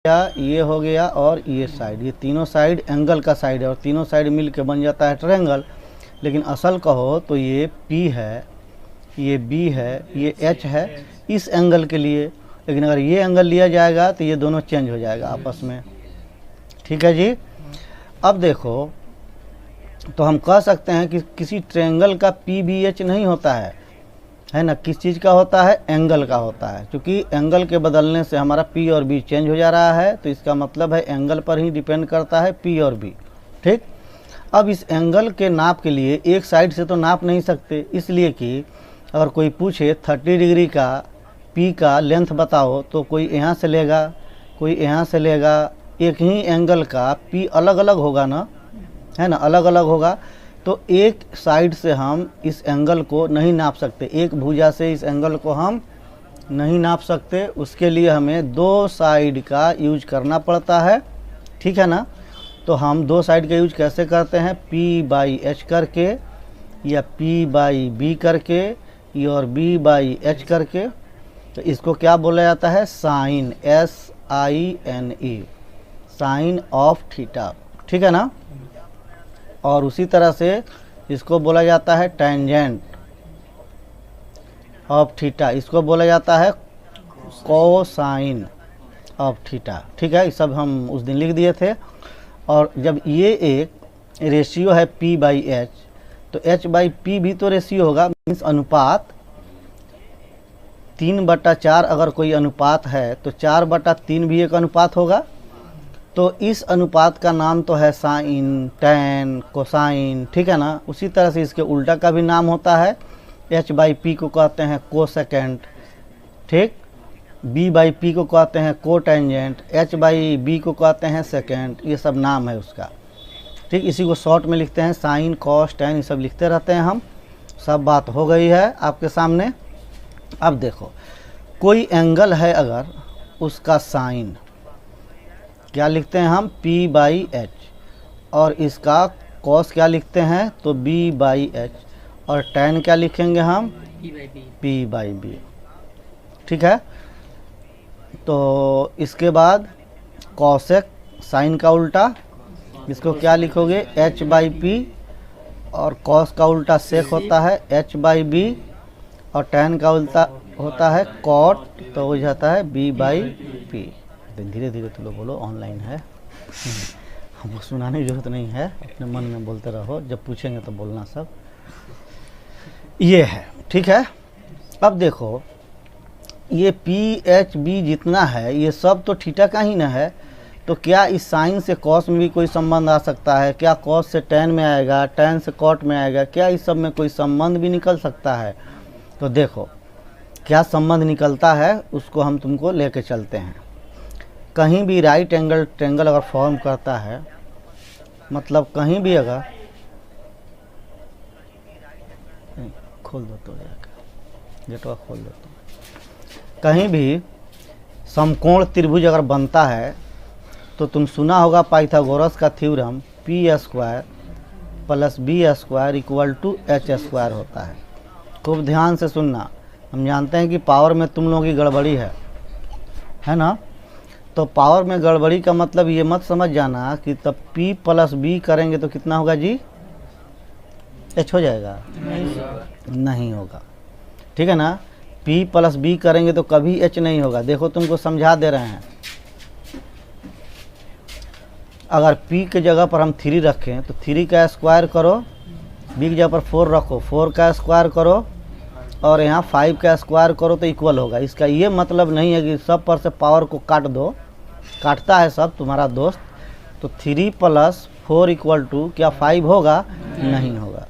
ये हो गया और ये साइड, ये तीनों साइड एंगल का साइड है और तीनों साइड मिल के बन जाता है ट्रायंगल। लेकिन असल कहो तो ये P है, ये B है, ये H है इस एंगल के लिए। लेकिन अगर ये एंगल लिया जाएगा तो ये दोनों चेंज हो जाएगा आपस में। ठीक है जी। अब देखो, तो हम कह सकते हैं कि किसी ट्रायंगल का PBH नहीं होता है ना। किस चीज़ का होता है? एंगल का होता है। क्योंकि एंगल के बदलने से हमारा P और B चेंज हो जा रहा है, तो इसका मतलब है एंगल पर ही डिपेंड करता है P और B। ठीक। अब इस एंगल के नाप के लिए एक साइड से तो नाप नहीं सकते, इसलिए कि अगर कोई पूछे 30 डिग्री का P का लेंथ बताओ तो कोई यहाँ से लेगा, कोई यहाँ से लेगा। एक ही एंगल का P अलग अलग होगा ना, है ना, अलग अलग होगा। तो एक साइड से हम इस एंगल को नहीं नाप सकते, एक भुजा से इस एंगल को हम नहीं नाप सकते। उसके लिए हमें दो साइड का यूज करना पड़ता है। ठीक है ना। तो हम दो साइड का यूज कैसे करते हैं? P/H करके या P/B करके और B/H करके। तो इसको क्या बोला जाता है? Sine, SINE, sine of theta. ठीक है ना। और उसी तरह से इसको बोला जाता है टेंजेंट ऑफ थीटा, इसको बोला जाता है कोसाइन ऑफ थीटा। ठीक है, ये सब हम उस दिन लिख दिए थे। और जब ये एक रेशियो है P/H, तो H/P भी तो रेशियो होगा, मीन्स अनुपात। 3/4 अगर कोई अनुपात है तो 4/3 भी एक अनुपात होगा। तो इस अनुपात का नाम तो है साइन, टैन, कोसाइन। ठीक है ना। उसी तरह से इसके उल्टा का भी नाम होता है। H/P को कहते हैं कोसेकेंट। ठीक। B/P को कहते हैं कोटेंजेंट, H/B को कहते हैं सेकेंड। ये सब नाम है उसका। ठीक। इसी को शॉर्ट में लिखते हैं साइन, कॉस, टैन, ये सब लिखते रहते हैं हम। सब बात हो गई है आपके सामने। अब देखो, कोई एंगल है अगर, उसका साइन क्या लिखते हैं हम? P/H। और इसका कॉस क्या लिखते हैं? तो B/H। और टैन क्या लिखेंगे हम? P/B। ठीक है। तो इसके बाद कॉसेक, साइन का उल्टा, इसको क्या लिखोगे? H/P। और कॉस का उल्टा सेक होता है H/B। और टैन का उल्टा होता है कॉट, तो हो जाता है B/P। धीरे धीरे तो लोग बोलो, ऑनलाइन है, हमको सुनाने की जरूरत नहीं है, अपने मन में बोलते रहो, जब पूछेंगे तो बोलना सब। ये है। ठीक है। अब देखो, ये PHB जितना है ये सब तो थीटा का ही ना है। तो क्या इस साइन से कॉस में भी कोई संबंध आ सकता है? क्या कॉस से टैन में आएगा, टैन से कॉट में आएगा? क्या इस सब में कोई संबंध भी निकल सकता है? तो देखो क्या संबंध निकलता है, उसको हम तुमको लेके चलते हैं। कहीं भी राइट एंगल ट्रायंगल अगर फॉर्म करता है, मतलब कहीं भी अगर, खोल दो तो गेटवा खोल दो तो, कहीं भी समकोण त्रिभुज अगर बनता है तो तुम सुना होगा पाइथागोरस का थ्योरम P² + B² = H² होता है। खूब ध्यान से सुनना। हम जानते हैं कि पावर में तुम लोगों की गड़बड़ी है ना। तो पावर में गड़बड़ी का मतलब ये मत समझ जाना कि तब P + B करेंगे तो कितना होगा जी? H हो जाएगा? नहीं होगा। ठीक है ना। P + B करेंगे तो कभी H नहीं होगा। देखो तुमको समझा दे रहे हैं। अगर P के जगह पर हम 3 रखें तो 3 का स्क्वायर करो, B की जगह पर 4 रखो, 4 का स्क्वायर करो, और यहाँ 5 का स्क्वायर करो तो इक्वल होगा। इसका ये मतलब नहीं है कि सब पर से पावर को काट दो, काटता है सब तुम्हारा दोस्त। तो 3 + 4 = क्या 5 होगा? नहीं होगा।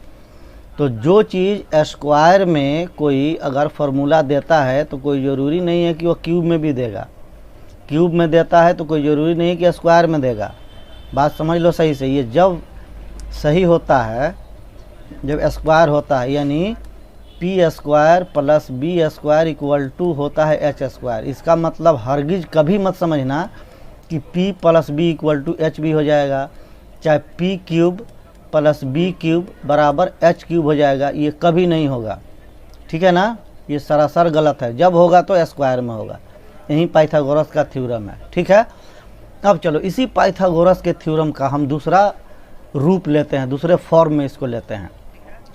तो जो चीज़ स्क्वायर में कोई अगर फार्मूला देता है तो कोई ज़रूरी नहीं है कि वो क्यूब में भी देगा। क्यूब में देता है तो कोई ज़रूरी नहीं है कि स्क्वायर में देगा। बात समझ लो सही से। ये जब सही होता है, जब स्क्वायर होता है, यानी P² + B² = होता है H²। इसका मतलब हरगिज कभी मत समझना कि P + B = H भी हो जाएगा, चाहे P³ + B³ = H³ हो जाएगा। ये कभी नहीं होगा। ठीक है ना। ये सरासर गलत है। जब होगा तो स्क्वायर में होगा। यही पाइथागोरस का थ्योरम है। ठीक है। अब चलो इसी पाइथागोरस के थ्योरम का हम दूसरा रूप लेते हैं, दूसरे फॉर्म में इसको लेते हैं,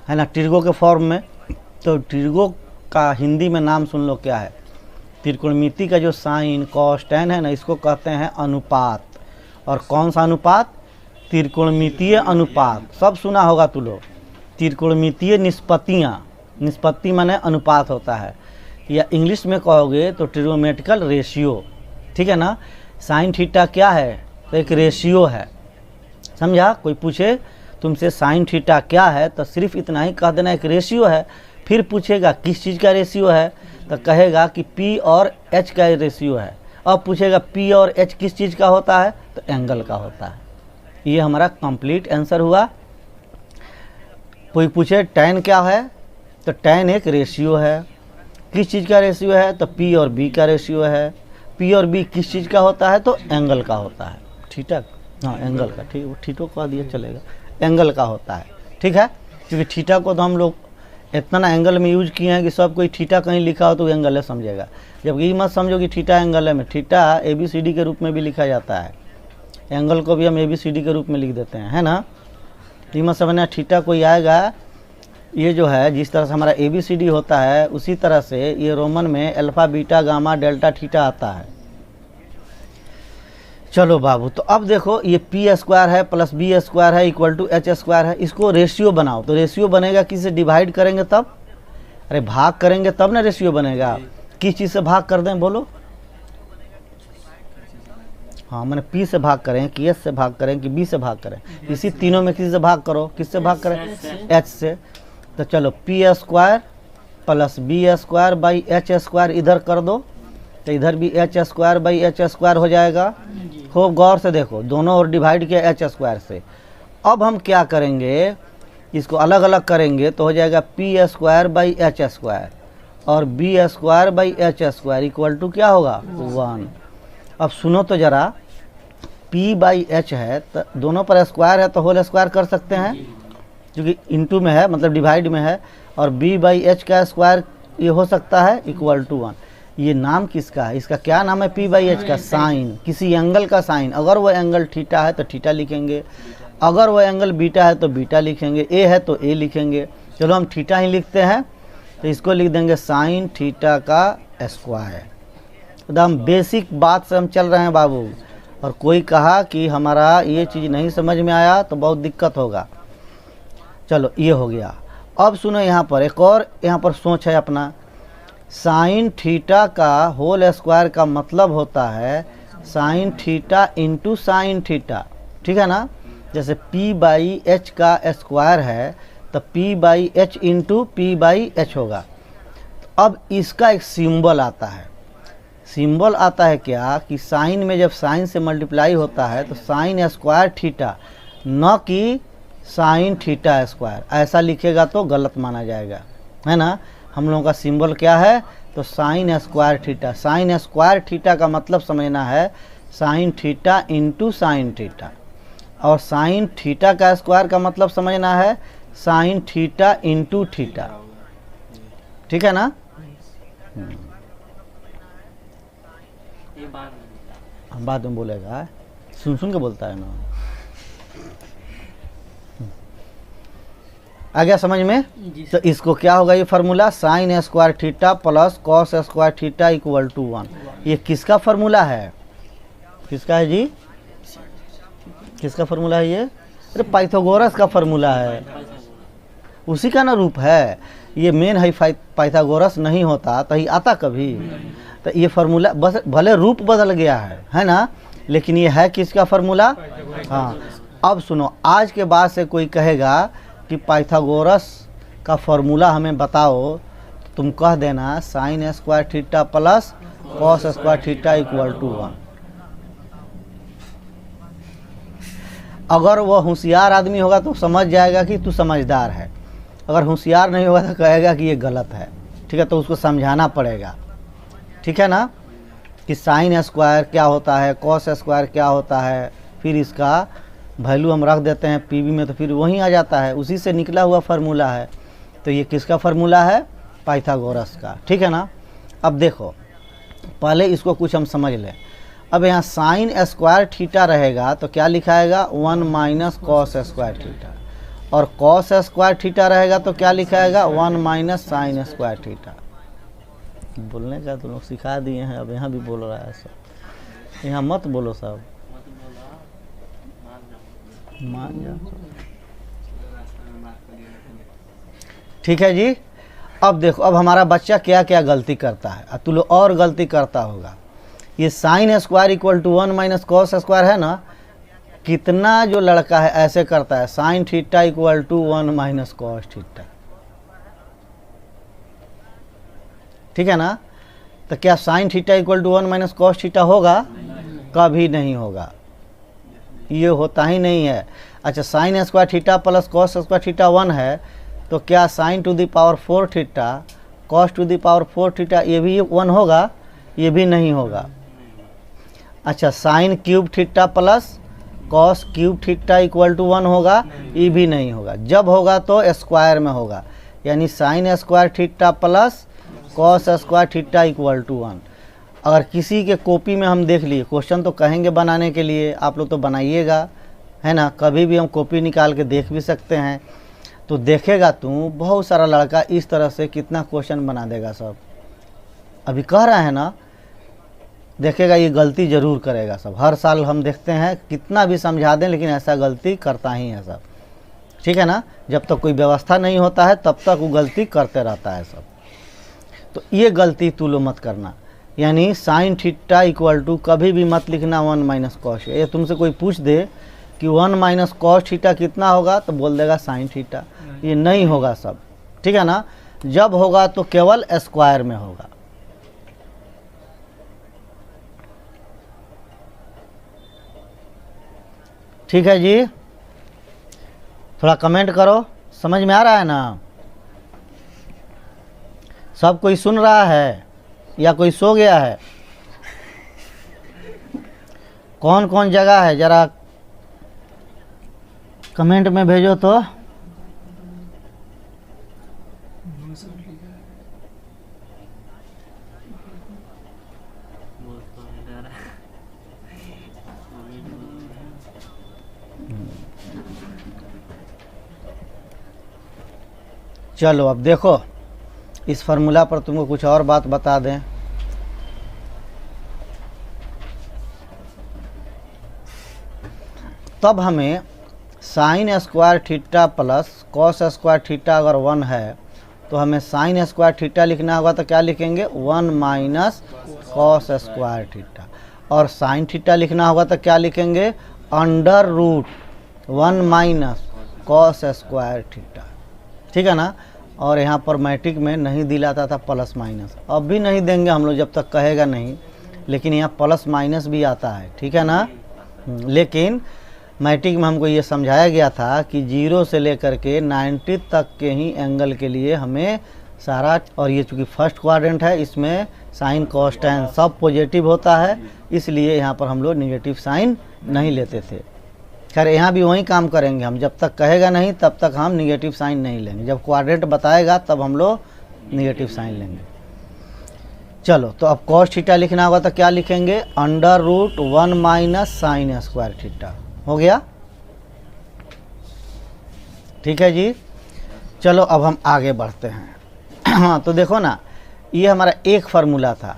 है ना, ट्रिगो के फॉर्म में। तो ट्रिगो का हिंदी में नाम सुन लो क्या है। त्रिकोणमिति का जो साइन कॉस टैन है ना, इसको कहते हैं अनुपात। और कौन सा अनुपात? त्रिकोणमितीय अनुपात। सब सुना होगा तू लोग। त्रिकोणमितीय निष्पत्तियाँ, निष्पत्ति माने अनुपात होता है, या इंग्लिश में कहोगे तो ट्रिग्नोमेट्रिकल रेशियो, ठीक है ना। साइन थीटा क्या है? तो एक रेशियो है, समझा। कोई पूछे तुमसे साइन थीटा क्या है, तो सिर्फ इतना ही कह देना एक रेशियो है। फिर पूछेगा किस चीज़ का रेशियो है, तो कहेगा कि P और H का रेशियो है। अब पूछेगा P और H किस चीज़ का होता है, तो एंगल का होता है। ये हमारा कंप्लीट आंसर हुआ। कोई पूछे टैन क्या है, तो टैन एक रेशियो है। किस चीज़ का रेशियो है, तो P और B का रेशियो है। P और B किस चीज़ का होता है, तो एंगल का होता है। थीटा, हाँ एंगल का, ठीक, वो थीटो कह दिया चलेगा, एंगल का होता है, ठीक है। क्योंकि थीटा को तो हम लोग इतना ना एंगल में यूज किए हैं कि सब कोई थीटा कहीं लिखा हो तो एंगल है समझेगा। जबकि ये मत समझो कि थीटा एंगल है में, थीटा ABCD के रूप में भी लिखा जाता है। एंगल को भी हम ABCD के रूप में लिख देते हैं, है ना। तो ये मत समझना थीटा कोई आएगा, ये जो है जिस तरह से हमारा ABCD होता है उसी तरह से ये रोमन में alpha beta gamma delta theta आता है। चलो बाबू, तो अब देखो ये P² है प्लस B² है इक्वल टू H² है। इसको रेशियो बनाओ, तो रेशियो बनेगा किससे? डिवाइड करेंगे तब, अरे भाग करेंगे तब ना रेशियो बनेगा। किस चीज़ से भाग कर दें बोलो? हाँ मैंने P से भाग करें कि S से भाग करें कि B से भाग करें, इसी तीनों में किस से भाग करो, किससे भाग करें? H से। तो चलो P² plus B² by H² इधर कर दो, तो इधर भी H² बाई H² हो जाएगा। खूब गौर से देखो, दोनों और डिवाइड किया H² से। अब हम क्या करेंगे, इसको अलग अलग करेंगे तो हो जाएगा P² बाई H² और B² by H² equal to क्या होगा? 1। अब सुनो तो ज़रा, P बाई H है तो दोनों पर स्क्वायर है तो होल स्क्वायर कर सकते हैं, क्योंकि इनटू में है मतलब डिवाइड में है। और B बाई H का स्क्वायर ये हो सकता है इक्वल टू 1। ये नाम किसका है? इसका क्या नाम है? P बाई H का साइन, किसी एंगल का साइन। अगर वो एंगल थीटा है तो थीटा लिखेंगे, अगर वो एंगल बीटा है तो बीटा लिखेंगे, A है तो A लिखेंगे। चलो हम थीटा ही लिखते हैं, तो इसको लिख देंगे साइन थीटा का स्क्वायर। एकदम बेसिक बात से हम चल रहे हैं बाबू। और कोई कहा कि हमारा ये चीज़ नहीं समझ में आया तो बहुत दिक्कत होगा। चलो ये हो गया। अब सुनो यहाँ पर एक और यहाँ पर सोच है अपना। साइन थीटा का होल स्क्वायर का मतलब होता है sine theta into sine theta, ठीक है ना। जैसे P बाई H का स्क्वायर है तो P by H into P by H होगा। अब इसका एक सिंबल आता है, सिंबल आता है क्या कि साइन में जब साइन से मल्टीप्लाई होता है तो साइन स्क्वायर थीटा, न कि साइन थीटा स्क्वायर। ऐसा लिखेगा तो गलत माना जाएगा, है ना। हम लोगों का सिंबल क्या है? तो sign square theta. Sign square theta का मतलब समझना है sine theta into sine theta, और साइन थीटा का स्क्वायर का मतलब समझना है साइन थीटा इंटू थीटा, ठीक है ना। बाद में बोलेगा, सुन सुन के बोलता है ना। आ गया समझ में? तो इसको क्या होगा ये formula? Sine square theta plus cos square theta equal to 1। ये किसका फार्मूला है? किसका है जी? किसका फार्मूला है ये? अरे पाइथागोरस का फार्मूला है, उसी का ना रूप है। ये मेन है पाइथागोरस नहीं होता तो ही आता कभी। तो ये फार्मूला बस भले रूप बदल गया है ना, लेकिन ये है किसका फार्मूला? हाँ। अब सुनो, आज के बाद से कोई कहेगा कि पाइथागोरस का फार्मूला हमें बताओ, तो तुम कह देना sine square theta plus cos square theta equal to 1। अगर वो होशियार आदमी होगा तो समझ जाएगा कि तू समझदार है, अगर होशियार नहीं होगा तो कहेगा कि ये गलत है, ठीक है। तो उसको समझाना पड़ेगा, ठीक है ना, कि साइन स्क्वायर क्या होता है, कॉस स्क्वायर क्या होता है, फिर इसका वैल्यू हम रख देते हैं पीवी में, तो फिर वहीं आ जाता है, उसी से निकला हुआ फार्मूला है। तो ये किसका फार्मूला है? पाइथागोरस का, ठीक है ना। अब देखो, पहले इसको कुछ हम समझ लें। अब यहाँ साइन स्क्वायर थीटा रहेगा तो क्या लिखाएगा 1 माइनस कॉस स्क्वायर थीटा, और कॉस स्क्वायर थीटा रहेगा तो क्या लिखाएगा 1 माइनस साइन स्क्वायर थीटा। बोलने का तो लोग सिखा दिए हैं, अब यहाँ भी बोल रहा है सब, यहाँ मत बोलो सब, मान जाओ। ठीक है जी। अब देखो, अब हमारा बच्चा क्या क्या गलती करता है, अब तू लोग और गलती करता होगा। ये sine square equal to 1 minus cos square है ना, कितना जो लड़का है ऐसे करता है, sine theta equal to 1 minus cos theta. ठीक है ना, तो क्या sine theta equal to 1 minus cos theta होगा? कभी नहीं होगा, ये होता ही नहीं है। अच्छा, sine square theta plus cos square theta 1 है, तो क्या sine to the power 4 theta cos to the power 4 theta ये भी 1 होगा? ये भी नहीं होगा। अच्छा, sine cube theta plus cos cube theta equal to 1 होगा? ये भी नहीं होगा। जब होगा तो स्क्वायर में होगा, यानी sine square theta plus cos square theta equal to 1। अगर किसी के कॉपी में हम देख लिए, क्वेश्चन तो कहेंगे बनाने के लिए, आप लोग तो बनाइएगा, है ना, कभी भी हम कॉपी निकाल के देख भी सकते हैं। तो देखेगा तू बहुत सारा लड़का इस तरह से कितना क्वेश्चन बना देगा सब, अभी कह रहा है ना, देखेगा ये गलती ज़रूर करेगा सब। हर साल हम देखते हैं, कितना भी समझा दें लेकिन ऐसा गलती करता ही है सब। ठीक है ना, जब तक कोई व्यवस्था नहीं होता है तब तक वो गलती करते रहता है सब। तो ये गलती तू लो मत करना, यानी साइन थीटा इक्वल टू कभी भी मत लिखना 1 माइनस कॉस। ये तुमसे कोई पूछ दे कि 1 माइनस कॉस थीटा कितना होगा, तो बोल देगा साइन थीटा, ये नहीं होगा सब। ठीक है ना, जब होगा तो केवल स्क्वायर में होगा। ठीक है जी, थोड़ा कमेंट करो, समझ में आ रहा है ना? सब कोई सुन रहा है या कोई सो गया है? कौन कौन जगह है जरा कमेंट में भेजो तो। चलो अब देखो, इस फार्मूला पर तुमको कुछ और बात बता दें। तब हमें sign square theta plus cos square theta अगर 1 है तो हमें साइन स्क्वायर थीटा लिखना होगा, तो क्या लिखेंगे 1 माइनस कॉस स्क्वायर थीटा, और साइन थीटा लिखना होगा तो क्या लिखेंगे under root 1 minus cos square theta. ठीक है ना, और यहाँ पर मैट्रिक में नहीं दिलाता था प्लस माइनस, अब भी नहीं देंगे हम लोग जब तक कहेगा नहीं, लेकिन यहाँ प्लस माइनस भी आता है। ठीक है ना, लेकिन मैट्रिक में हमको ये समझाया गया था कि 0 से लेकर के 90 तक के ही एंगल के लिए हमें सारा, और ये चूँकि फर्स्ट क्वाड्रेंट है इसमें साइन कॉस टैन सब पॉजिटिव होता है, इसलिए यहाँ पर हम लोग निगेटिव साइन नहीं लेते थे। खैर यहाँ भी वही काम करेंगे हम, जब तक कहेगा नहीं तब तक हम निगेटिव साइन नहीं लेंगे, जब क्वाड्रेंट बताएगा तब हम लोग निगेटिव साइन लेंगे। चलो, तो अब कॉस थीटा लिखना होगा तो क्या लिखेंगे under root 1 minus sine square theta. हो गया? ठीक है जी, चलो अब हम आगे बढ़ते हैं। हाँ, तो देखो ना, ये हमारा एक फार्मूला था,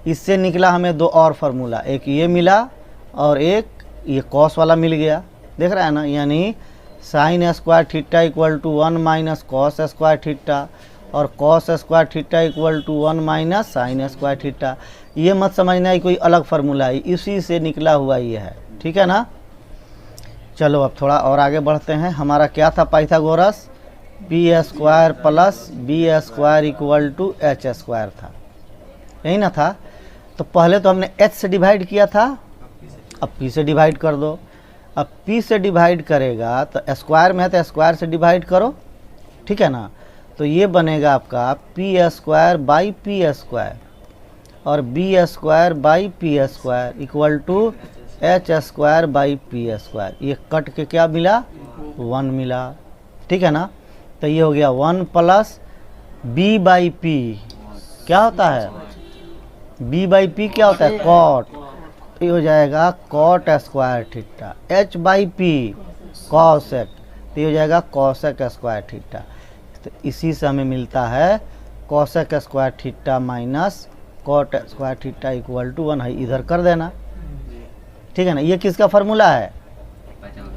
इससे निकला हमें 2 और फार्मूला, एक ये मिला और एक ये कॉस वाला मिल गया। देख रहा है ना, यानी sine square theta equal to 1 minus cos square theta, और cos square theta equal to 1 minus sine square theta. ये मत समझना है कोई अलग फार्मूला है, इसी से निकला हुआ ये है। ठीक है ना, चलो अब थोड़ा और आगे बढ़ते हैं। हमारा क्या था Pythagoras, B square plus B square equal to H square था, यही ना था। तो पहले तो हमने h से डिवाइड किया था, अब p से डिवाइड कर दो। अब p से डिवाइड करेगा तो स्क्वायर में है तो स्क्वायर से डिवाइड करो। ठीक है ना, तो ये बनेगा आपका P square by P square और B square by P square equal to H square by P square. ये कट के क्या मिला 1 मिला। ठीक है ना, तो ये हो गया 1 प्लस बी बाई पी क्या होता है, बी बाई पी क्या होता है कॉट, तो ये हो जाएगा cot square theta, h by P cosec, तो ये हो जाएगा कॉसेक स्क्वायर थीटा। तो इसी से हमें मिलता है cosec square theta minus cot square theta equal to 1 है, इधर कर देना, ठीक है ना। ये किसका फार्मूला है?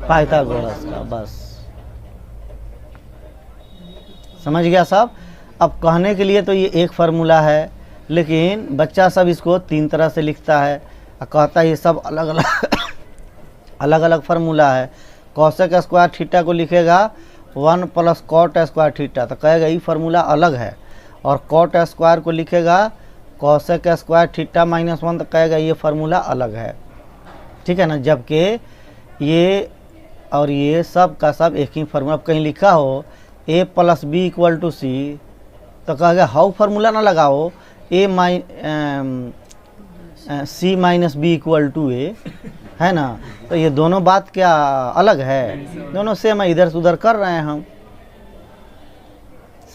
पाइथागोरस का, बस समझ गया साहब। अब कहने के लिए तो ये एक फार्मूला है, लेकिन बच्चा सब इसको 3 तरह से लिखता है और कहता है ये सब अलग अलग अलग अलग फार्मूला है। कॉसेक स्क्वायर थीटा को लिखेगा 1 प्लस कॉट स्क्वायर थीटा, तो कहेगा ये फार्मूला अलग है। और कॉट स्क्वायर को लिखेगा कॉसेक स्क्वायर थीटा माइनस 1, तो कहेगा ये फार्मूला अलग है, ठीक है ना। जबकि ये और ये सब का सब एक ही फार्मूला। कहीं लिखा हो a plus B equal to C, तो कहेगा हाउ फार्मूला ना लगाओ, C minus B equal to A, है ना। तो ये दोनों बात क्या अलग है? दोनों सेम है, इधर से उधर कर रहे हैं हम,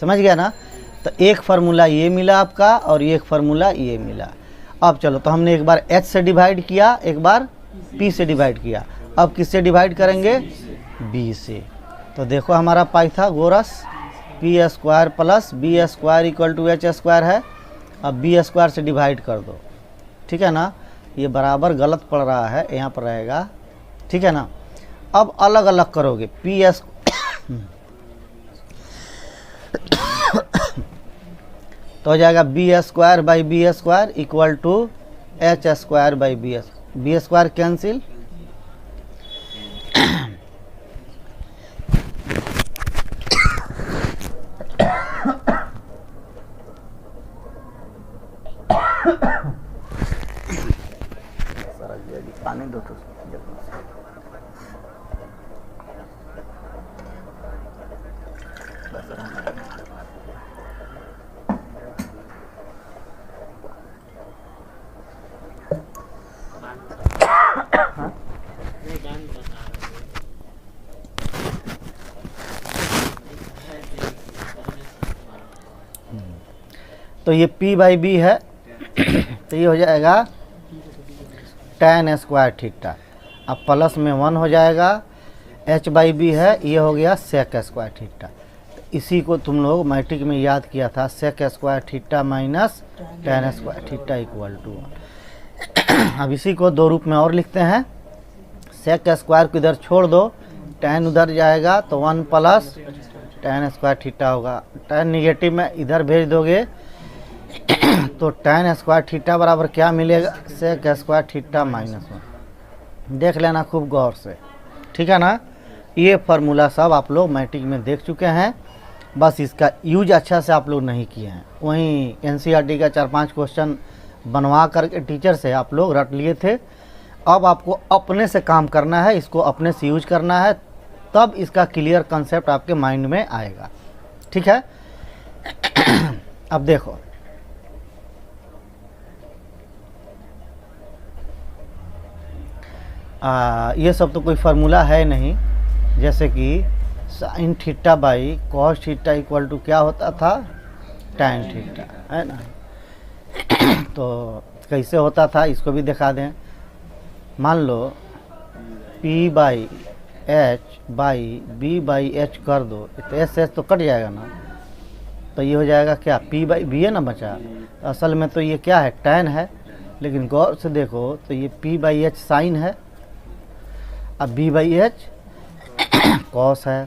समझ गया ना। तो एक फार्मूला ये मिला आपका और एक फार्मूला ये मिला। अब चलो, तो हमने एक बार h से डिवाइड किया, एक बार p से डिवाइड किया, अब किससे डिवाइड करेंगे? b से। तो देखो हमारा Pythagoras P square plus B square equal to H square है। अब बी स्क्वायर से डिवाइड कर दो, ठीक है ना। ये बराबर गलत पड़ रहा है, यहाँ पर रहेगा, ठीक है ना। अब अलग अलग करोगे, पी एस तो हो जाएगा b square by b square equal to H square by b square cancel, पानी दो तो तो ये p बाई बी है, तो ये हो जाएगा tan स्क्वायर थीटा। अब प्लस में 1 हो जाएगा, h बाई बी है, ये हो गया सेक स्क्वायर थीटा। तो इसी को तुम लोग मैट्रिक में याद किया था, sec square theta minus tan square theta equal to 1। अब इसी को दो रूप में और लिखते हैं, सेक स्क्वायर को इधर छोड़ दो, tan उधर जाएगा तो 1 प्लस tan स्क्वायर थीटा होगा। tan निगेटिव में इधर भेज दोगे तो tan स्क्वायर थीटा बराबर क्या मिलेगा? Sec square theta minus 1। देख लेना खूब गौर से, ठीक है ना। ये फार्मूला सब आप लोग मैट्रिक में देख चुके हैं, बस इसका यूज अच्छा से आप लोग नहीं किए हैं। वहीं एनसीईआरटी का 4-5 क्वेश्चन बनवा करके टीचर से आप लोग रट लिए थे। अब आपको अपने से काम करना है, इसको अपने से यूज करना है, तब इसका क्लियर कंसेप्ट आपके माइंड में आएगा, ठीक है। अब देखो, ये सब तो कोई फार्मूला है नहीं। जैसे कि sine theta by cos theta equal to क्या होता था? टैन थीटा, है ना। तो कैसे होता था इसको भी दिखा दें। मान लो p by h by b by h कर दो, तो एस एच तो कट जाएगा ना, तो ये हो जाएगा क्या? p बाई बी है ना बचा। असल में तो ये क्या है? टैन है, लेकिन गौर से देखो तो ये p बाई एच साइन है, अब b बाई एच कॉस है।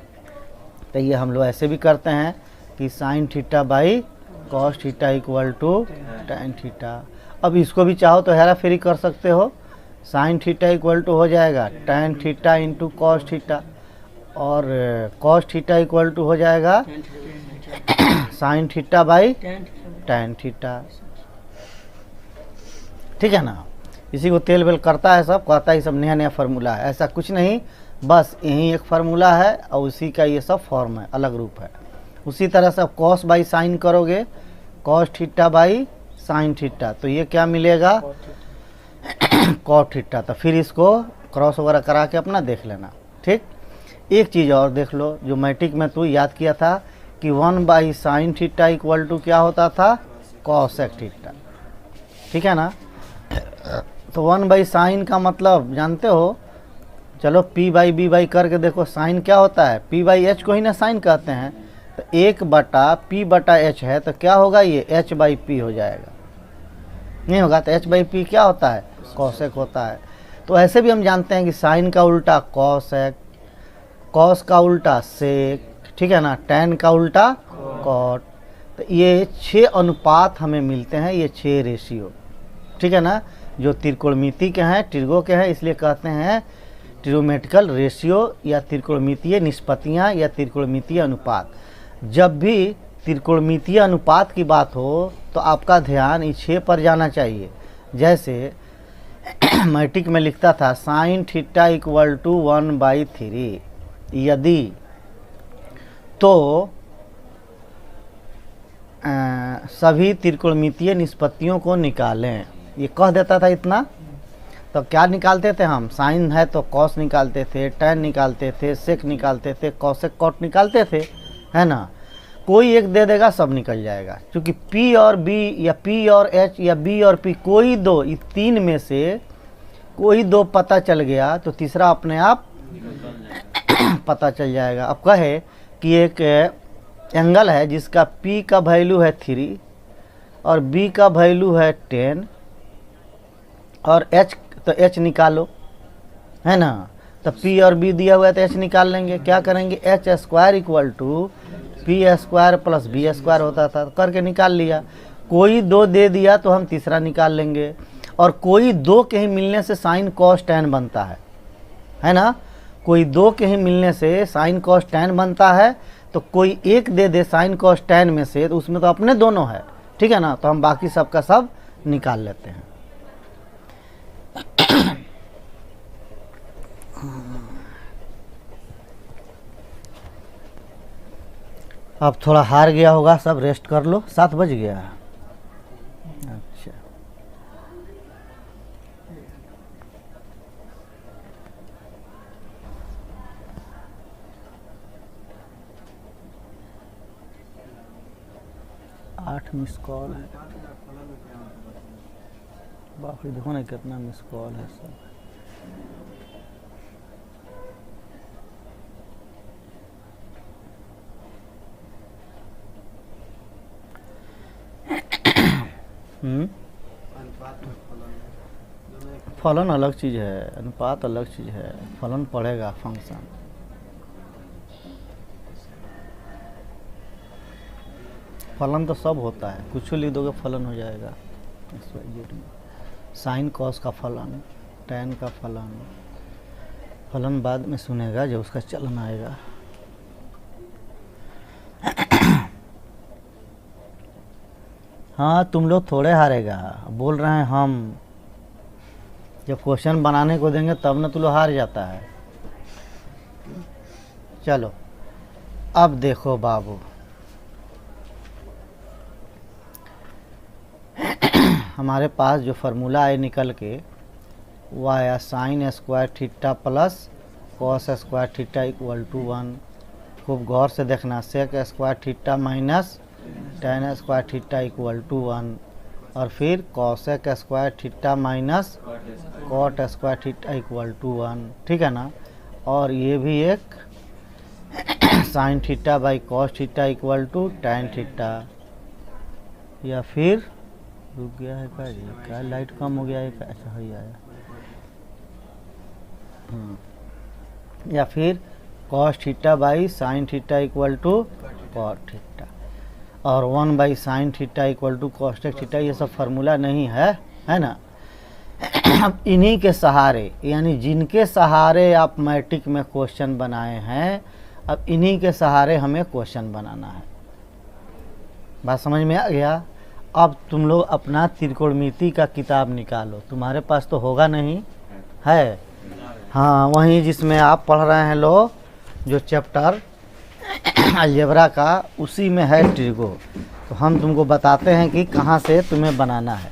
तो ये हम लोग ऐसे भी करते हैं कि sine theta by cos theta equal to tan theta. अब इसको भी चाहो तो हेरा फेरी कर सकते हो, साइन थीटा इक्वल टू हो जाएगा tan theta into cos theta, और कॉस थीटा इक्वल टू हो जाएगा sign theta by tan theta, ठीक है ना। इसी को तेल बेल करता है सब, कहता है ये सब नया नया फार्मूला है। ऐसा कुछ नहीं, बस यही एक फार्मूला है और उसी का ये सब फॉर्म है, अलग रूप है। उसी तरह से कॉस बाई साइन करोगे, cos theta by sine theta, तो ये क्या मिलेगा? Cot theta. तो फिर इसको क्रॉस वगैरह करा के अपना देख लेना, ठीक। एक चीज़ और देख लो, जो मैट्रिक में तू याद किया था कि 1 by sine theta equal to क्या होता था? कॉसेक थीटा, ठीक है ना। तो 1/sin का मतलब जानते हो, चलो p/b करके देखो, साइन क्या होता है, p/h को ही ना साइन कहते हैं। तो 1/p/h है तो क्या होगा, ये h/p हो जाएगा, नहीं होगा तो h/p क्या होता है, कॉसेक होता है। तो ऐसे भी हम जानते हैं कि साइन का उल्टा कॉसेक, कॉस का उल्टा सेक, ठीक है ना, टैन का उल्टा कॉट। तो ये 6 अनुपात हमें मिलते हैं, ये 6 रेशियो, ठीक है ना, जो त्रिकोणमिति के हैं, ट्रिगो के हैं, इसलिए कहते हैं ट्रिगोमेट्रिकल रेशियो या त्रिकोणमितीय निष्पत्तियाँ या त्रिकोणमितीय अनुपात। जब भी त्रिकोणमितीय अनुपात की बात हो तो आपका ध्यान इस 6 पर जाना चाहिए। जैसे मैट्रिक में लिखता था साइन थीटा इक्वल टू 1/3, यदि तो सभी त्रिकोणमितीय निष्पत्तियों को निकालें, ये कह देता था इतना। तो क्या निकालते थे हम, साइन है तो कॉस निकालते थे, टैन निकालते थे, सेक निकालते थे, कॉसेक कॉट निकालते थे, है ना। कोई एक दे देगा सब निकल जाएगा, क्योंकि P और B या P और H या B और P कोई दो, इस 3 में से कोई 2 पता चल गया तो तीसरा अपने आप पता चल जाएगा। अब कहे कि एक एंगल है जिसका P का वैल्यू है 3 और B का वैल्यू है 10 और H, तो H निकालो, है ना। तो P और B दिया हुआ है तो H निकाल लेंगे। क्या करेंगे, h² equal to p² plus b² होता था, तो करके निकाल लिया। कोई 2 दे दिया तो हम तीसरा निकाल लेंगे। और कोई 2 के ही मिलने से साइन कॉस टैन बनता है ना। कोई 2 के ही मिलने से साइन कॉस टैन बनता है। तो कोई एक दे दे साइन कॉस टैन में से, तो उसमें तो अपने दोनों है, ठीक है ना, तो हम बाकी सब का सब निकाल लेते हैं। अब थोड़ा हार गया होगा, सब रेस्ट कर लो, 7 बज गया। अच्छा, आठ मिस कॉल है, बाकी देखो ना कितना मिस कॉल है सब। फलन अलग चीज़ है, अनुपात अलग चीज़ है। फलन पढ़ेगा फंक्शन। फलन तो सब होता है, कुछ लिख दोगे फलन हो जाएगा। साइन कॉस का फलन, टैन का फलन, फलन बाद में सुनेगा जब उसका चलन आएगा। हाँ, तुम लोग थोड़े हारेगा, बोल रहे हैं हम। जब क्वेश्चन बनाने को देंगे तब ना तुम लोग हार जाता है। चलो अब देखो बाबू, हमारे पास जो फार्मूला है निकल के वो आया sin² theta plus cos² theta equal to 1। खूब गौर से देखना, sec² theta minus tan² theta equal to 1 और फिर cosec² theta minus cot² theta equal to 1, ठीक है ना। और ये भी एक sin theta by cos theta equal to tan theta. या फिर रुक गया है क्या, लाइट कम हो गया है, ऐसा ही आया। या फिर cos theta by sine theta equal to cot theta और 1/sin theta equal to cosec theta. ये सब फार्मूला नहीं है, है ना। अब इन्हीं के सहारे, यानी जिनके सहारे आप मैट्रिक में क्वेश्चन बनाए हैं, अब इन्हीं के सहारे हमें क्वेश्चन बनाना है। बात समझ में आ गया। अब तुम लोग अपना त्रिकोणमिति का किताब निकालो, तुम्हारे पास तो होगा नहीं है। हाँ, वहीं जिसमें आप पढ़ रहे हैं लो, जो चैप्टर अलजेब्रा का, उसी में है ट्रिगो। तो हम तुमको बताते हैं कि कहाँ से तुम्हें बनाना है।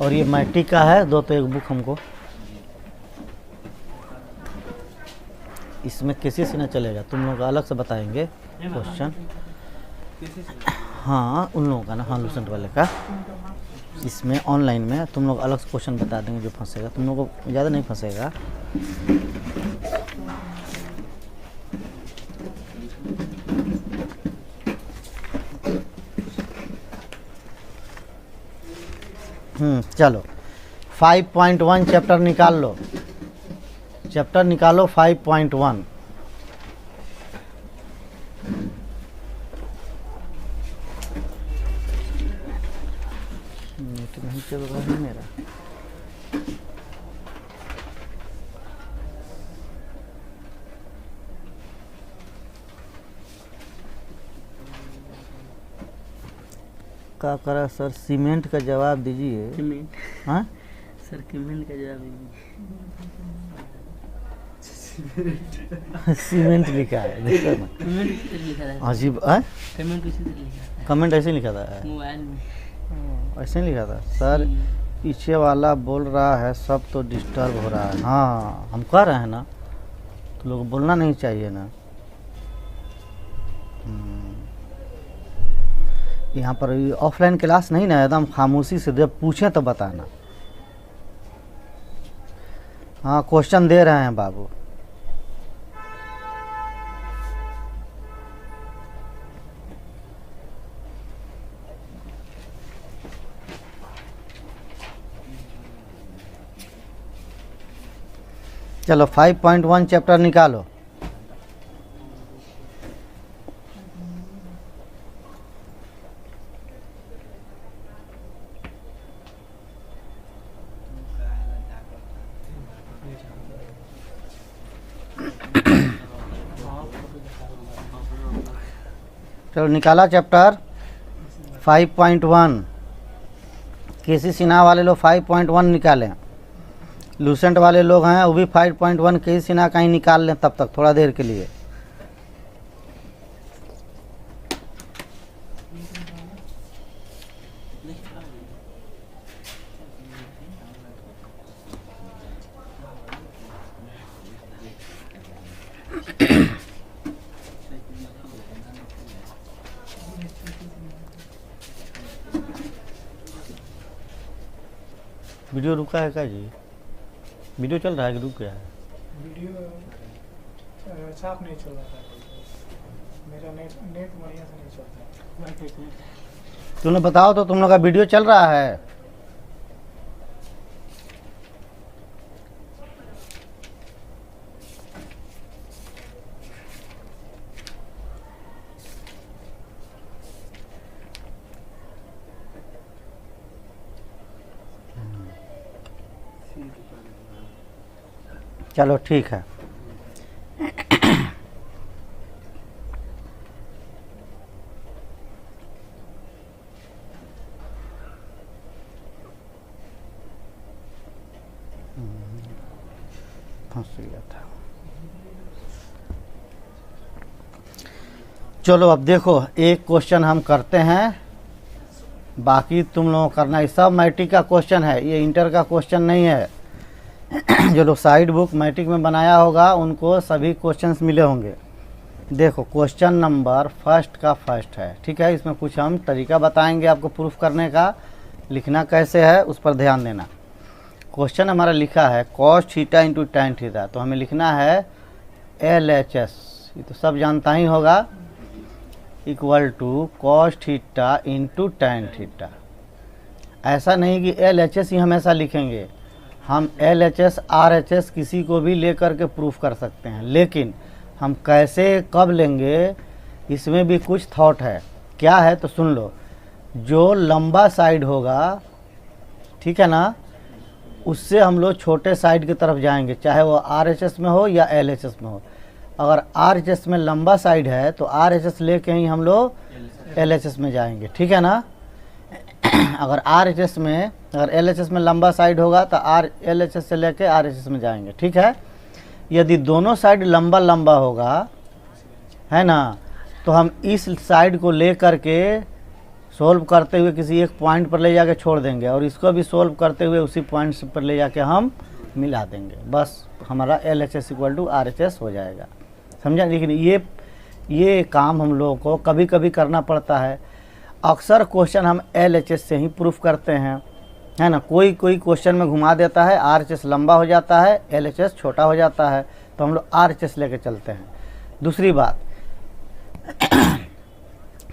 और ये मैट्रिक का है, दो तो एक बुक हमको। इसमें किसी से न चलेगा, तुम लोग अलग से बताएंगे क्वेश्चन। हाँ, उन लोगों का ना, हाँ लूसेंट वाले का इसमें ऑनलाइन में तुम लोग अलग से क्वेश्चन बता देंगे जो फंसेगा, तुम लोग को ज़्यादा नहीं फंसेगा। चलो 5.1 चैप्टर निकाल लो, चैप्टर निकालो 5.1। नेट नहीं चल रहा है मेरा। क्या करा सर, सीमेंट का जवाब दीजिए। सीमेंट, हाँ सर सीमेंट का जवाब सीमेंट लिखा है, देखो ना सीमेंट इसी तरह लिखा था। अजीब। सीमेंट इसी तरह लिखा था कमेंट ऐसे लिखा था, मोबाइल में। ऐसे नहीं लिखा था सर। पीछे वाला बोल रहा है सब तो डिस्टर्ब हो रहा है। हाँ हम कह रहे हैं ना, तो लोग बोलना नहीं चाहिए ना। यहाँ पर ऑफलाइन क्लास नहीं ना, एकदम खामोशी से जब पूछें तो बताना। हाँ क्वेश्चन दे रहे हैं बाबू। चलो 5.1 चैप्टर निकालो। चलो निकाला चैप्टर 5.1। केसी सिन्हा वाले लोग 5.1 निकालें, लूसेंट वाले लोग हैं वो भी 5.1 केसी सिन्हा कहीं निकाल लें तब तक थोड़ा देर के लिए। वीडियो रुका है क्या जी? वीडियो चल रहा है कि रुक गया है? वीडियो साफ नहीं चल रहा था, मेरा नेट बढ़िया से नहीं चलता। तुमने बताओ तो तुम लोग का वीडियो चल रहा है? चलो ठीक है। फंस गया था। चलो अब देखो एक क्वेश्चन हम करते हैं, बाकी तुम लोगों को करना है। सब मैट्रिक का क्वेश्चन है, ये इंटर का क्वेश्चन नहीं है। जो लोग साइड बुक मैट्रिक में बनाया होगा उनको सभी क्वेश्चंस मिले होंगे। देखो क्वेश्चन नंबर फर्स्ट का फर्स्ट है, ठीक है। इसमें कुछ हम तरीका बताएंगे आपको प्रूफ करने का, लिखना कैसे है उस पर ध्यान देना। क्वेश्चन हमारा लिखा है cos theta into tan theta, तो हमें लिखना है LHS, ये तो सब जानता ही होगा, equal to cos theta into tan theta. ऐसा नहीं कि LHS ही हमेशा लिखेंगे, हम LHS RHS किसी को भी लेकर के प्रूफ कर सकते हैं, लेकिन हम कैसे कब लेंगे इसमें भी कुछ थॉट है। क्या है तो सुन लो। जो लंबा साइड होगा, ठीक है ना, उससे हम लोग छोटे साइड की तरफ जाएंगे, चाहे वो RHS में हो या LHS में हो। अगर RHS में लंबा साइड है तो RHS लेके ही हम लोग LHS में जाएंगे, ठीक है ना। अगर RHS में, अगर LHS में लंबा साइड होगा तो LHS से लेके RHS में जाएंगे, ठीक है। यदि दोनों साइड लंबा लंबा होगा, है ना, तो हम इस साइड को ले करके सोल्व करते हुए किसी एक पॉइंट पर ले जाके छोड़ देंगे, और इसको भी सोल्व करते हुए उसी पॉइंट पर ले जाके हम मिला देंगे, बस हमारा LHS इक्वल टू RHS हो जाएगा, समझा। लेकिन ये काम हम लोगों को कभी कभी करना पड़ता है। अक्सर क्वेश्चन हम LHS से ही प्रूफ करते हैं, है ना। कोई कोई क्वेश्चन में घुमा देता है, RHS लंबा हो जाता है, LHS छोटा हो जाता है, तो हम लोग RHS लेके चलते हैं। दूसरी बात,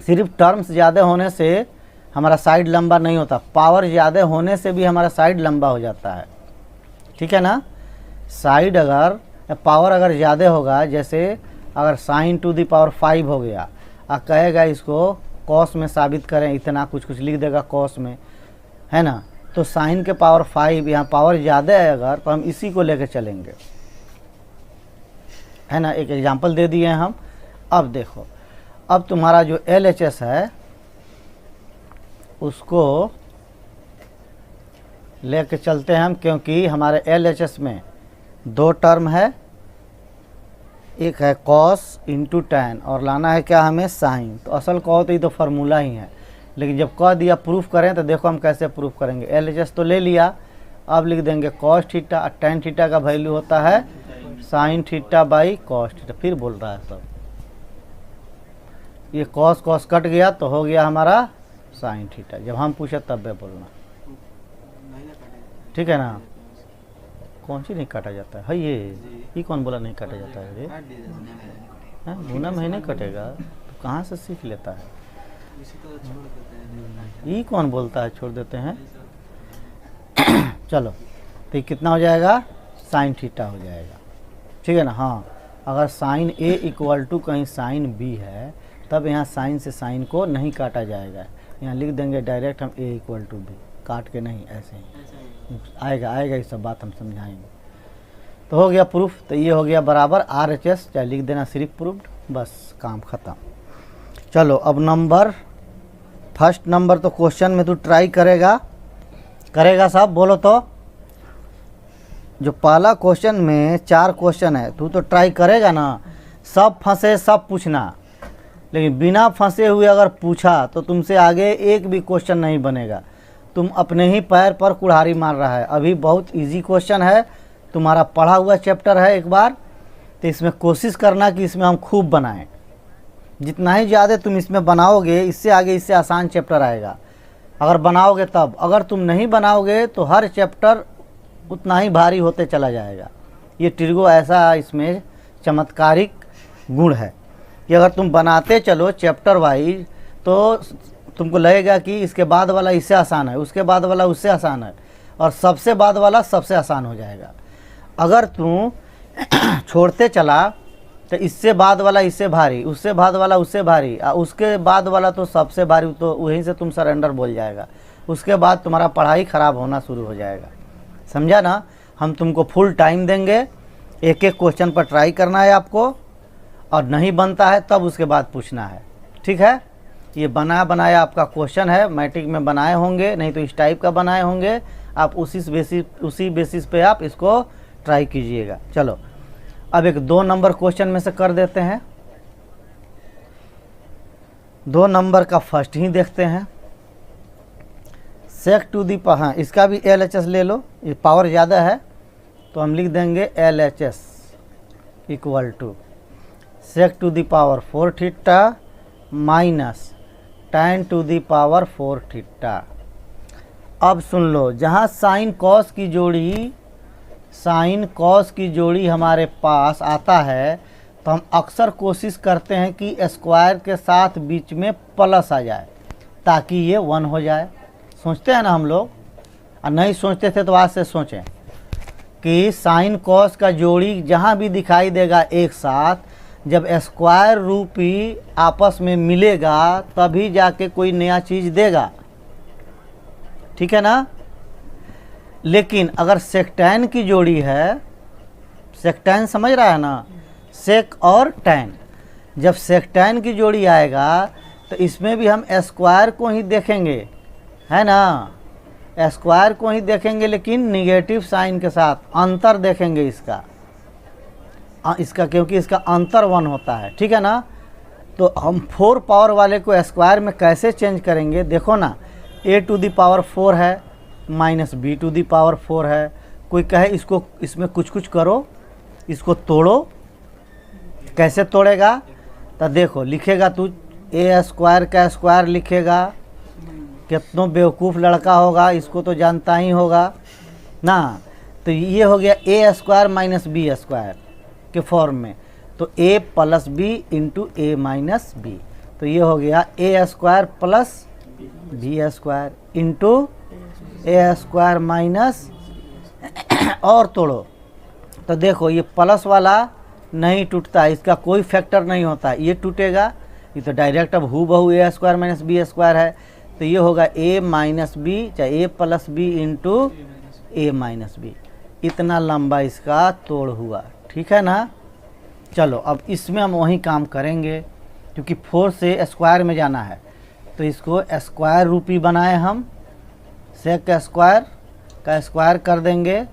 सिर्फ टर्म्स ज़्यादा होने से हमारा साइड लंबा नहीं होता, पावर ज़्यादा होने से भी हमारा साइड लंबा हो जाता है, ठीक है ना। साइड अगर पावर अगर ज़्यादा होगा, जैसे अगर sin टू दी पावर 5 हो गया, कहेगा इसको कॉस में साबित करें, इतना कुछ कुछ लिख देगा कॉस में, है ना। तो sin के पावर 5, यहाँ पावर ज़्यादा है अगर, तो हम इसी को लेकर चलेंगे, है ना। एक एग्जांपल दे दिए हम। अब देखो, अब तुम्हारा जो LHS है उसको लेके चलते हैं हम, क्योंकि हमारे LHS में 2 टर्म है, एक है cos इंटू tan और लाना है क्या हमें sin। तो असल कहो तो ये तो फार्मूला ही है, लेकिन जब कह दिया प्रूफ करें तो देखो हम कैसे प्रूफ करेंगे। LHS तो ले लिया, अब लिख देंगे cos थीटा, tan थीटा का वैल्यू होता है sin theta by cos theta. फिर बोल रहा है सब, ये cos cos कट गया तो हो गया हमारा sin थीटा। जब हम पूछे तब वे बोलना, ठीक है ना। कौन सी नहीं काटा जाता है ये कौन बोला नहीं काटा जाता है? रे गुना में नहीं कटेगा तो कहाँ से सीख लेता है? ये कौन बोलता है छोड़ देते हैं? चलो, तो ये कितना हो जाएगा? sin थीटा हो जाएगा, ठीक है ना। हाँ, अगर sin A इक्वल टू कहीं sin B है, तब यहाँ sin से sin को नहीं काटा जाएगा, यहाँ लिख देंगे डायरेक्ट हम A इक्वल टू B, काट के नहीं, ऐसे ही आएगा ये सब बात हम समझाएंगे। तो हो गया प्रूफ, तो ये हो गया बराबर RHS, चाहे लिख देना सिर्फ प्रूफ्ड, बस काम ख़त्म। चलो अब नंबर, फर्स्ट नंबर तो क्वेश्चन में तू ट्राई करेगा सब, बोलो तो। जो पहला क्वेश्चन में 4 क्वेश्चन है, तू तो ट्राई करेगा ना, सब फंसे सब पूछना, लेकिन बिना फंसे हुए अगर पूछा तो तुमसे आगे एक भी क्वेश्चन नहीं बनेगा। तुम अपने ही पैर पर कुल्हाड़ी मार रहा है। अभी बहुत इजी क्वेश्चन है, तुम्हारा पढ़ा हुआ चैप्टर है एक बार, तो इसमें कोशिश करना कि इसमें हम खूब बनाएं। जितना ही ज़्यादा तुम इसमें बनाओगे, इससे आगे इससे आसान चैप्टर आएगा अगर बनाओगे तब। अगर तुम नहीं बनाओगे तो हर चैप्टर उतना ही भारी होते चला जाएगा। ये ट्रिगो ऐसा इसमें चमत्कारिक गुण है कि अगर तुम बनाते चलो चैप्टर वाइज, तो तुमको लगेगा कि इसके बाद वाला इससे आसान है, उसके बाद वाला उससे आसान है, और सबसे बाद वाला सबसे आसान हो जाएगा। अगर तुम छोड़ते चला तो इससे बाद वाला इससे भारी, उससे बाद वाला उससे भारी, उसके बाद वाला तो सबसे भारी, तो वहीं से तुम सरेंडर बोल जाएगा। उसके बाद तुम्हारा पढ़ाई ख़राब होना शुरू हो जाएगा, समझा ना। हम तुमको फुल टाइम देंगे, एक एक क्वेश्चन पर ट्राई करना है आपको, और नहीं बनता है तब उसके बाद पूछना है, ठीक है। ये बनाया आपका क्वेश्चन है, मैट्रिक में बनाए होंगे, नहीं तो इस टाइप का बनाए होंगे, आप उसी बेसिस पे आप इसको ट्राई कीजिएगा। चलो अब एक 2 नंबर क्वेश्चन में से कर देते हैं। 2 नंबर का फर्स्ट ही देखते हैं। सेक टू दी पावर, हाँ इसका भी LHS ले लो, ये पावर ज़्यादा है तो हम लिख देंगे LHS equal to sec to the power 4 theta minus tan to the power 4 theta. अब सुन लो, जहाँ साइन कॉस की जोड़ी हमारे पास आता है, तो हम अक्सर कोशिश करते हैं कि स्क्वायर के साथ बीच में प्लस आ जाए ताकि ये 1 हो जाए। सोचते हैं ना हम लोग, और नहीं सोचते थे तो आज से सोचें कि साइन कॉस का जोड़ी जहाँ भी दिखाई देगा एक साथ, जब स्क्वायर रूपी आपस में मिलेगा तभी जाके कोई नया चीज़ देगा, ठीक है ना। लेकिन अगर सेकटैन की जोड़ी है, सेकटैन समझ रहा है ना, सेक और टैन, जब सेकटैन की जोड़ी आएगा तो इसमें भी हम स्क्वायर को ही देखेंगे, है ना, स्क्वायर को ही देखेंगे, लेकिन निगेटिव साइन के साथ अंतर देखेंगे इसका क्योंकि इसका अंतर 1 होता है, ठीक है ना। तो हम 4 पावर वाले को स्क्वायर में कैसे चेंज करेंगे, देखो ना, a टू दी पावर 4 है minus b to the power 4 है। कोई कहे इसको, इसमें कुछ करो, इसको तोड़ो, कैसे तोड़ेगा, तो देखो लिखेगा तू a स्क्वायर का स्क्वायर लिखेगा, कितनों बेवकूफ़ लड़का होगा, इसको तो जानता ही होगा ना। तो ये हो गया A square minus B square के फॉर्म में, तो A plus B into A minus B, तो ये हो गया A square plus B square into A square minus, और तोड़ो तो देखो ये प्लस वाला नहीं टूटता, इसका कोई फैक्टर नहीं होता, ये टूटेगा, ये तो डायरेक्ट अब हु बहू ए स्क्वायर माइनस बी स्क्वायर है, तो ये होगा ए माइनस बी चाहे ए plus B into A minus B. इतना लंबा इसका तोड़ हुआ, ठीक है ना। चलो अब इसमें हम वही काम करेंगे, क्योंकि 4 से स्क्वायर में जाना है, तो इसको स्क्वायर रूपी बनाए हम, सेक स्क्वायर का स्क्वायर कर देंगे,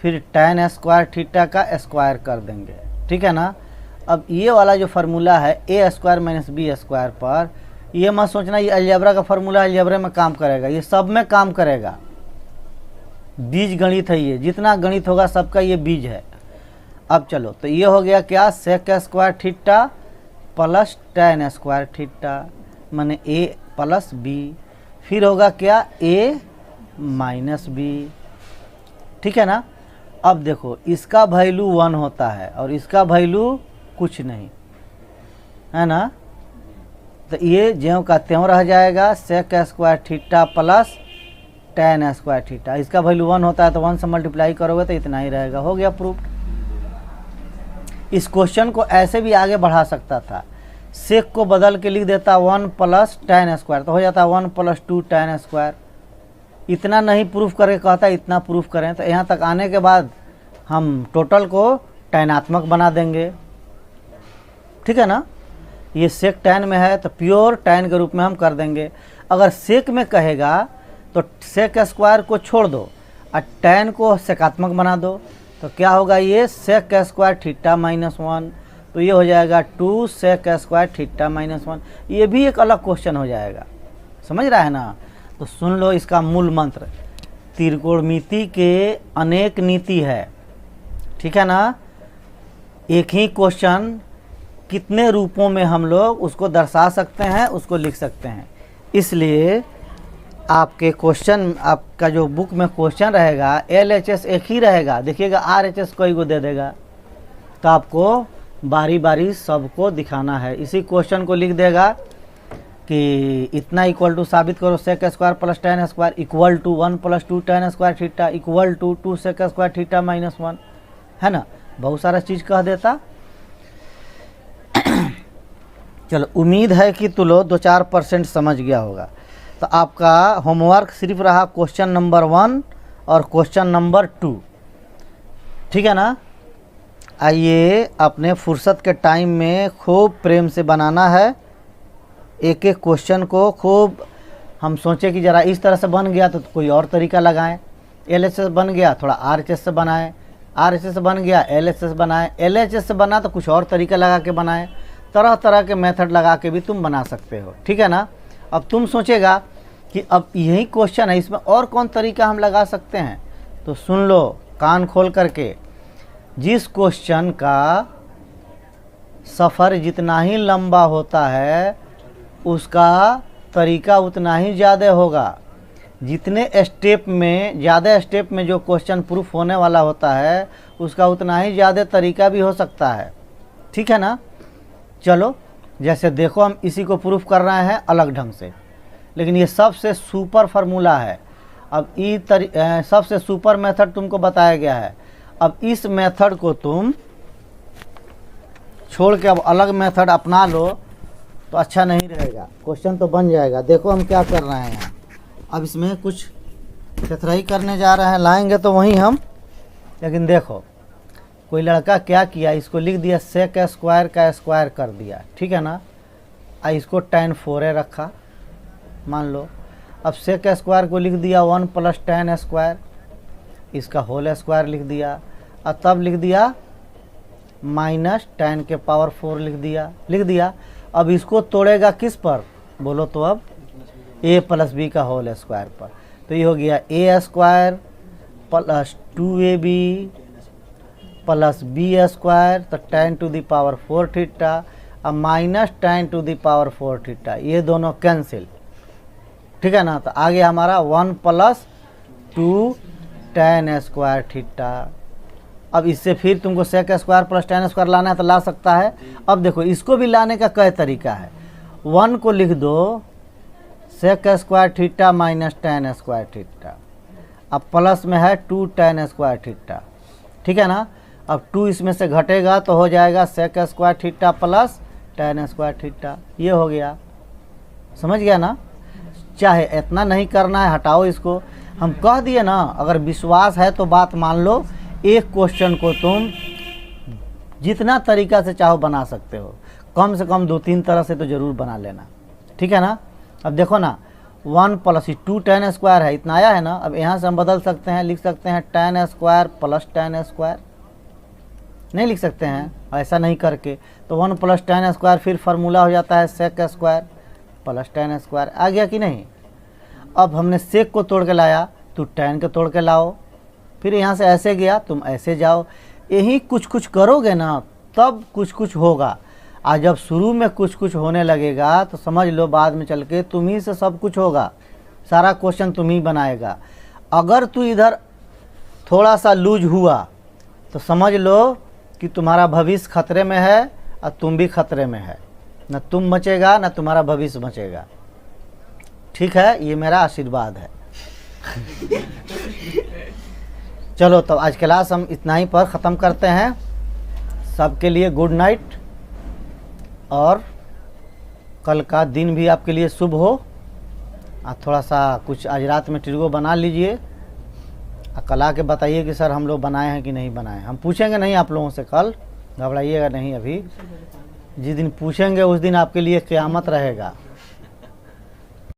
फिर tan स्क्वायर थीटा का स्क्वायर कर देंगे, ठीक है ना। अब ये वाला जो फार्मूला है ए स्क्वायर माइनस बी स्क्वायर पर, ये मत सोचना ये अलजेब्रा का फार्मूला अलजेब्रा में काम करेगा, ये सब में काम करेगा, बीज गणित है, ये जितना गणित होगा सबका ये बीज है। अब चलो तो ये हो गया क्या, sec square theta plus tan square theta माने ए प्लस बी, फिर होगा क्या ए माइनस बी, ठीक है ना। अब देखो इसका वैल्यू 1 होता है और इसका वैल्यू कुछ नहीं है ना, तो ये ज्यों का त्यों रह जाएगा, sec square theta plus tan square theta, इसका वैल्यू 1 होता है तो 1 से मल्टीप्लाई करोगे तो इतना ही रहेगा, हो गया प्रूफ। इस क्वेश्चन को ऐसे भी आगे बढ़ा सकता था, सेक को बदल के लिख देता 1 प्लस tan स्क्वायर, तो हो जाता 1 प्लस 2 tan स्क्वायर। इतना नहीं प्रूफ करके कहता इतना प्रूफ करें, तो यहाँ तक आने के बाद हम टोटल को टैनात्मक बना देंगे, ठीक है ना। ये सेक tan में है तो प्योर tan के रूप में हम कर देंगे। अगर सेक में कहेगा तो सेक स्क्वायर को छोड़ दो और tan को सेकात्मक बना दो, तो क्या होगा, ये सेक स्क्वायर थीटा माइनस 1, तो ये हो जाएगा 2 सेक स्क्वायर थीटा माइनस 1। ये भी एक अलग क्वेश्चन हो जाएगा, समझ रहा है ना। तो सुन लो इसका मूल मंत्र, त्रिकोणमिति के अनेक नीति है, ठीक है ना। एक ही क्वेश्चन कितने रूपों में हम लोग उसको दर्शा सकते हैं, उसको लिख सकते हैं। इसलिए आपके क्वेश्चन, आपका जो बुक में क्वेश्चन रहेगा LHS एक ही रहेगा, देखिएगा RHS कोई को दे देगा, तो आपको बारी बारी सबको दिखाना है। इसी क्वेश्चन को लिख देगा कि इतना इक्वल टू साबित करो sec square plus tan square equal to 1 plus 2 tan square theta equal to 2 sec square theta minus 1, है ना। बहुत सारा चीज़ कह देता। चलो उम्मीद है कि तुम लोग 2-4% समझ गया होगा। तो आपका होमवर्क सिर्फ रहा क्वेश्चन नंबर 1 और क्वेश्चन नंबर 2, ठीक है ना। आइए अपने फुर्सत के टाइम में खूब प्रेम से बनाना है, एक एक क्वेश्चन को खूब हम सोचें कि ज़रा इस तरह से बन गया तो कोई और तरीका लगाएं, LHS बन गया थोड़ा RHS से बनाएं, RHS से बन गया LHS बनाएं, LHS से बना तो कुछ और तरीका लगा के बनाएं, तरह तरह के मेथड लगा के भी तुम बना सकते हो, ठीक है ना। अब तुम सोचेगा कि अब यही क्वेश्चन है, इसमें और कौन तरीका हम लगा सकते हैं, तो सुन लो कान खोल करके, जिस क्वेश्चन का सफ़र जितना ही लंबा होता है उसका तरीका उतना ही ज़्यादा होगा। जितने स्टेप में, ज़्यादा स्टेप में जो क्वेश्चन प्रूफ होने वाला होता है उसका उतना ही ज़्यादा तरीका भी हो सकता है, ठीक है ना। चलो जैसे देखो हम इसी को प्रूफ कर रहे हैं अलग ढंग से, लेकिन ये सबसे सुपर फार्मूला है। अब ये सबसे सुपर मेथड तुमको बताया गया है। अब इस मेथड को तुम छोड़ के अब अलग मेथड अपना लो तो अच्छा नहीं रहेगा, क्वेश्चन तो बन जाएगा। देखो हम क्या कर रहे हैं यहाँ, अब इसमें कुछ चतराई करने जा रहे हैं, लाएंगे तो वहीं हम, लेकिन देखो कोई लड़का क्या किया, इसको लिख दिया सेक स्क्वायर का स्क्वायर कर दिया, ठीक है ना। इसको tan 4 रखा मान लो। अब सेक स्क्वायर को लिख दिया 1 प्लस tan स्क्वायर, इसका होल स्क्वायर लिख दिया, और तब लिख दिया माइनस tan के पावर 4 लिख दिया। अब इसको तोड़ेगा किस पर बोलो तो, अब a प्लस बी का होल स्क्वायर पर, तो ये हो गया a square plus 2ab plus B square, तो tan टू द पावर 4 थीटा और minus tan to the power 4 theta, ये दोनों कैंसिल, ठीक है ना। तो आ गया हमारा 1 + 2 tan स्क्वायर थीटा। अब इससे फिर तुमको sec square plus tan square लाना है तो ला सकता है। अब देखो इसको भी लाने का कई तरीका है। 1 को लिख दो sec square theta minus tan square theta, अब प्लस में है 2 tan स्क्वायर थीटा, ठीक है ना। अब 2 इसमें से घटेगा तो हो जाएगा sec square theta plus tan square theta, ये हो गया। समझ गया ना। चाहे इतना नहीं करना है, हटाओ इसको। हम कह दिए ना, अगर विश्वास है तो बात मान लो। एक क्वेश्चन को तुम जितना तरीका से चाहो बना सकते हो, कम से कम 2-3 तरह से तो ज़रूर बना लेना, ठीक है ना। अब देखो ना 1 + 2 tan स्क्वायर है, इतना आया है ना। अब यहाँ से हम बदल सकते हैं, लिख सकते हैं tan square plus tan square, नहीं लिख सकते हैं ऐसा नहीं करके। तो 1 + tan स्क्वायर फिर फार्मूला हो जाता है sec square plus tan square, आ गया कि नहीं। अब हमने sec को तोड़ के लाया तो tan को तोड़ के लाओ, फिर यहाँ से ऐसे गया तुम ऐसे जाओ। यही कुछ कुछ करोगे ना तब कुछ कुछ होगा। आज जब शुरू में कुछ कुछ होने लगेगा तो समझ लो बाद में चल के तुम ही से सब कुछ होगा, सारा क्वेश्चन तुम ही बनाएगा। अगर तू इधर थोड़ा सा लूज हुआ तो समझ लो कि तुम्हारा भविष्य खतरे में है और तुम भी खतरे में है। न तुम बचेगा न तुम्हारा भविष्य बचेगा, ठीक है। ये मेरा आशीर्वाद है। चलो तो आज क्लास हम इतना ही पर ख़त्म करते हैं। सबके लिए गुड नाइट, और कल का दिन भी आपके लिए शुभ हो। थोड़ा सा कुछ आज रात में ट्रिगो बना लीजिए, कल आके बताइए कि सर हम लोग बनाए हैं कि नहीं बनाए। हम पूछेंगे नहीं आप लोगों से, कल घबराइएगा नहीं। अभी जिस दिन पूछेंगे उस दिन आपके लिए क़यामत रहेगा।